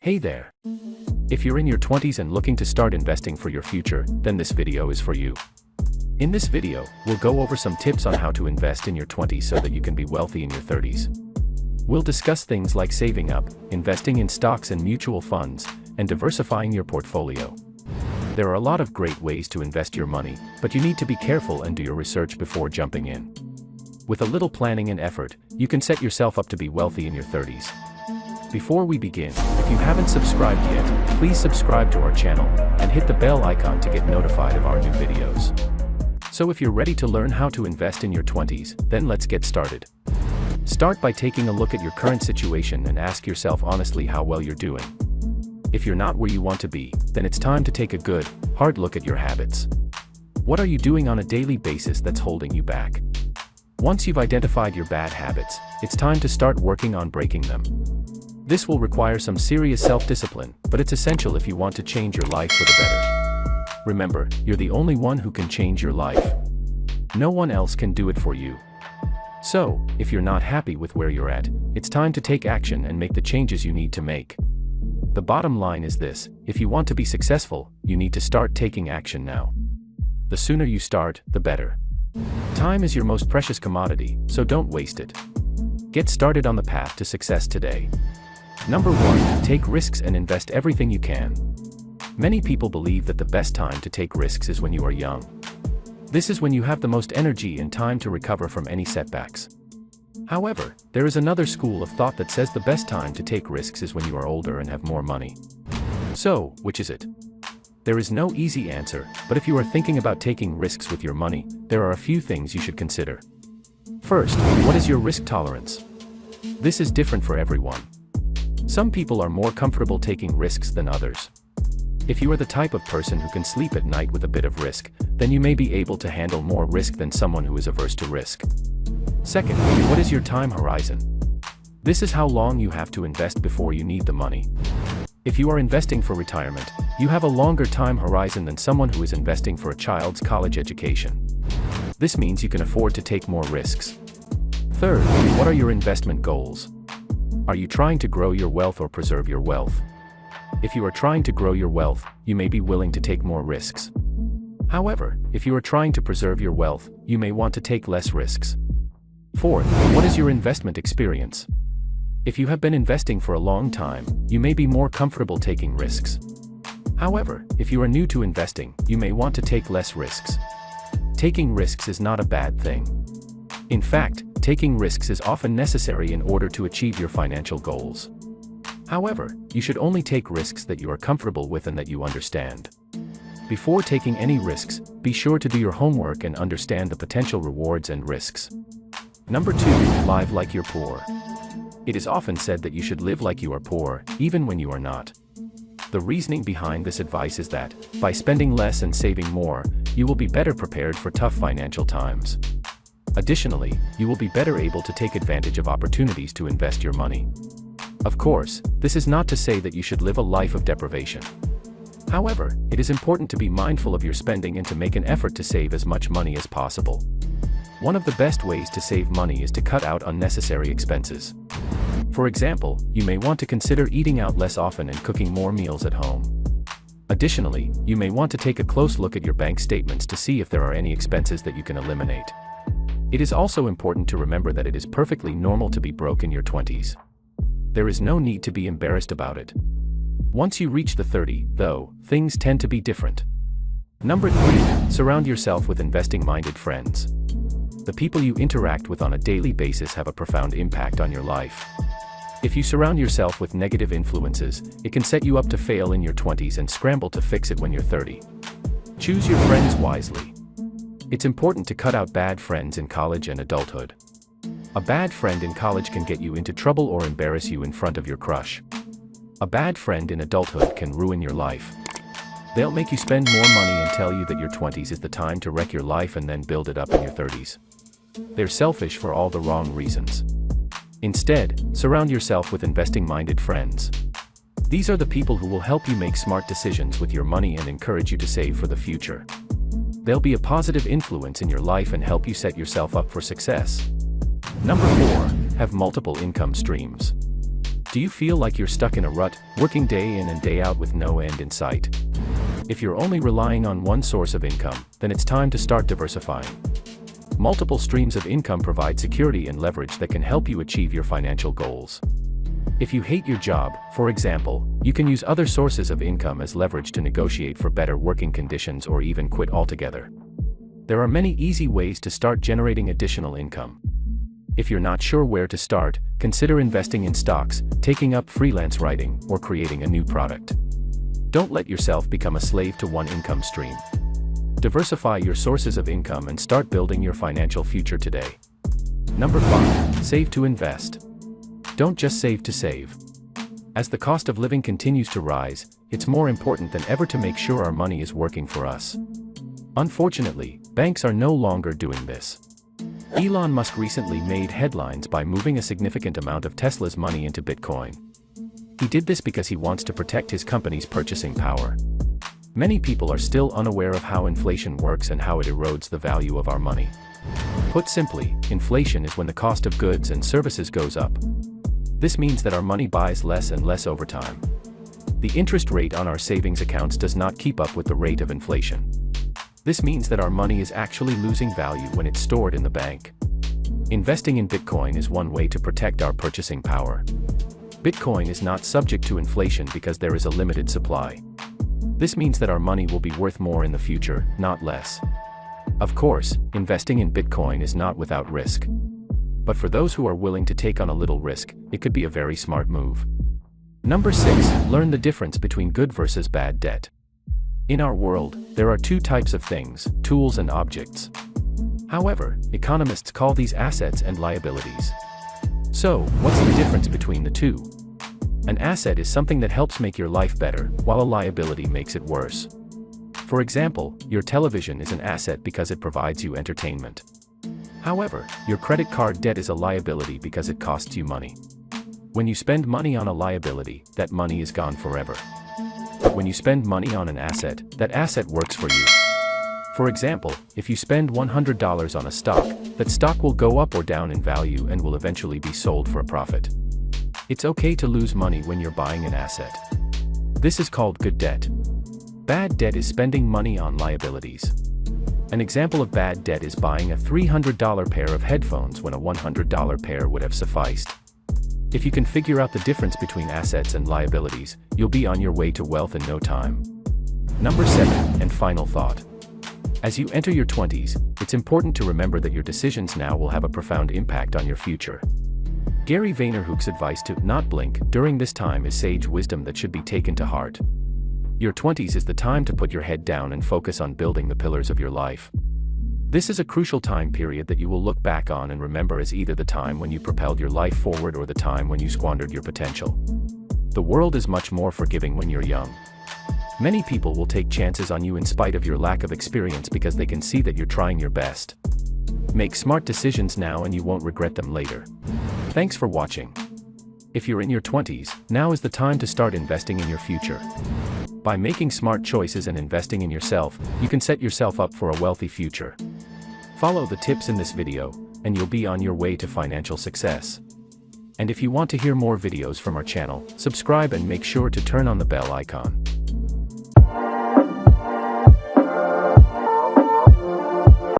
Hey there! If you're in your 20s and looking to start investing for your future, then this video is for you. In this video, we'll go over some tips on how to invest in your 20s so that you can be wealthy in your 30s. We'll discuss things like saving up, investing in stocks and mutual funds, and diversifying your portfolio. There are a lot of great ways to invest your money, but you need to be careful and do your research before jumping in. With a little planning and effort, you can set yourself up to be wealthy in your 30s. Before we begin, if you haven't subscribed yet, please subscribe to our channel and hit the bell icon to get notified of our new videos. So if you're ready to learn how to invest in your 20s, then let's get started. Start by taking a look at your current situation and ask yourself honestly how well you're doing. If you're not where you want to be, then it's time to take a good, hard look at your habits. What are you doing on a daily basis that's holding you back? Once you've identified your bad habits, it's time to start working on breaking them. This will require some serious self-discipline, but it's essential if you want to change your life for the better. Remember, you're the only one who can change your life. No one else can do it for you. So, if you're not happy with where you're at, it's time to take action and make the changes you need to make. The bottom line is this: if you want to be successful, you need to start taking action now. The sooner you start, the better. Time is your most precious commodity, so don't waste it. Get started on the path to success today. Number 1, take risks and invest everything you can. Many people believe that the best time to take risks is when you are young. This is when you have the most energy and time to recover from any setbacks. However, there is another school of thought that says the best time to take risks is when you are older and have more money. So, which is it? There is no easy answer, but if you are thinking about taking risks with your money, there are a few things you should consider. First, what is your risk tolerance? This is different for everyone. Some people are more comfortable taking risks than others. If you are the type of person who can sleep at night with a bit of risk, then you may be able to handle more risk than someone who is averse to risk. Second, what is your time horizon? This is how long you have to invest before you need the money. If you are investing for retirement, you have a longer time horizon than someone who is investing for a child's college education. This means you can afford to take more risks. Third, what are your investment goals? Are you trying to grow your wealth or preserve your wealth? If you are trying to grow your wealth, you may be willing to take more risks. However, if you are trying to preserve your wealth, you may want to take less risks. Fourth, what is your investment experience? If you have been investing for a long time, you may be more comfortable taking risks. However, if you are new to investing, you may want to take less risks. Taking risks is not a bad thing. In fact, taking risks is often necessary in order to achieve your financial goals. However, you should only take risks that you are comfortable with and that you understand. Before taking any risks, be sure to do your homework and understand the potential rewards and risks. Number 2, live like you're poor. It is often said that you should live like you are poor, even when you are not. The reasoning behind this advice is that, by spending less and saving more, you will be better prepared for tough financial times. Additionally, you will be better able to take advantage of opportunities to invest your money. Of course, this is not to say that you should live a life of deprivation. However, it is important to be mindful of your spending and to make an effort to save as much money as possible. One of the best ways to save money is to cut out unnecessary expenses. For example, you may want to consider eating out less often and cooking more meals at home. Additionally, you may want to take a close look at your bank statements to see if there are any expenses that you can eliminate. It is also important to remember that it is perfectly normal to be broke in your 20s. There is no need to be embarrassed about it. Once you reach the 30, though, things tend to be different. Number 3, surround yourself with investing-minded friends. The people you interact with on a daily basis have a profound impact on your life. If you surround yourself with negative influences, it can set you up to fail in your 20s and scramble to fix it when you're 30. Choose your friends wisely. It's important to cut out bad friends in college and adulthood. A bad friend in college can get you into trouble or embarrass you in front of your crush. A bad friend in adulthood can ruin your life. They'll make you spend more money and tell you that your 20s is the time to wreck your life and then build it up in your 30s. They're selfish for all the wrong reasons. Instead, surround yourself with investing-minded friends. These are the people who will help you make smart decisions with your money and encourage you to save for the future. They'll be a positive influence in your life and help you set yourself up for success. Number 4, have multiple income streams. Do you feel like you're stuck in a rut, working day in and day out with no end in sight? If you're only relying on one source of income, then it's time to start diversifying. Multiple streams of income provide security and leverage that can help you achieve your financial goals. If you hate your job, for example, you can use other sources of income as leverage to negotiate for better working conditions or even quit altogether. There are many easy ways to start generating additional income. If you're not sure where to start, consider investing in stocks, taking up freelance writing, or creating a new product. Don't let yourself become a slave to one income stream. Diversify your sources of income and start building your financial future today. Number 5. Save to invest. Don't just save to save. As the cost of living continues to rise, it's more important than ever to make sure our money is working for us. Unfortunately, banks are no longer doing this. Elon Musk recently made headlines by moving a significant amount of Tesla's money into Bitcoin. He did this because he wants to protect his company's purchasing power. Many people are still unaware of how inflation works and how it erodes the value of our money. Put simply, inflation is when the cost of goods and services goes up. This means that our money buys less and less over time. The interest rate on our savings accounts does not keep up with the rate of inflation. This means that our money is actually losing value when it's stored in the bank. Investing in Bitcoin is one way to protect our purchasing power. Bitcoin is not subject to inflation because there is a limited supply. This means that our money will be worth more in the future, not less. Of course, investing in Bitcoin is not without risk. But for those who are willing to take on a little risk, it could be a very smart move. Number 6. Learn the difference between good versus bad debt. In our world, there are two types of things, tools and objects. However, economists call these assets and liabilities. So, what's the difference between the two? An asset is something that helps make your life better, while a liability makes it worse. For example, your television is an asset because it provides you entertainment. However, your credit card debt is a liability because it costs you money. When you spend money on a liability, that money is gone forever. But when you spend money on an asset, that asset works for you. For example, if you spend $100 on a stock, that stock will go up or down in value and will eventually be sold for a profit. It's okay to lose money when you're buying an asset. This is called good debt. Bad debt is spending money on liabilities. An example of bad debt is buying a $300 pair of headphones when a $100 pair would have sufficed. If you can figure out the difference between assets and liabilities, you'll be on your way to wealth in no time. Number 7, and final thought. As you enter your 20s, it's important to remember that your decisions now will have a profound impact on your future. Gary Vaynerchuk's advice to not blink during this time is sage wisdom that should be taken to heart. Your 20s is the time to put your head down and focus on building the pillars of your life. This is a crucial time period that you will look back on and remember as either the time when you propelled your life forward or the time when you squandered your potential. The world is much more forgiving when you're young. Many people will take chances on you in spite of your lack of experience because they can see that you're trying your best. Make smart decisions now and you won't regret them later. Thanks for watching. If you're in your 20s, now is the time to start investing in your future. By making smart choices and investing in yourself, you can set yourself up for a wealthy future. Follow the tips in this video, and you'll be on your way to financial success. And if you want to hear more videos from our channel, subscribe and make sure to turn on the bell icon.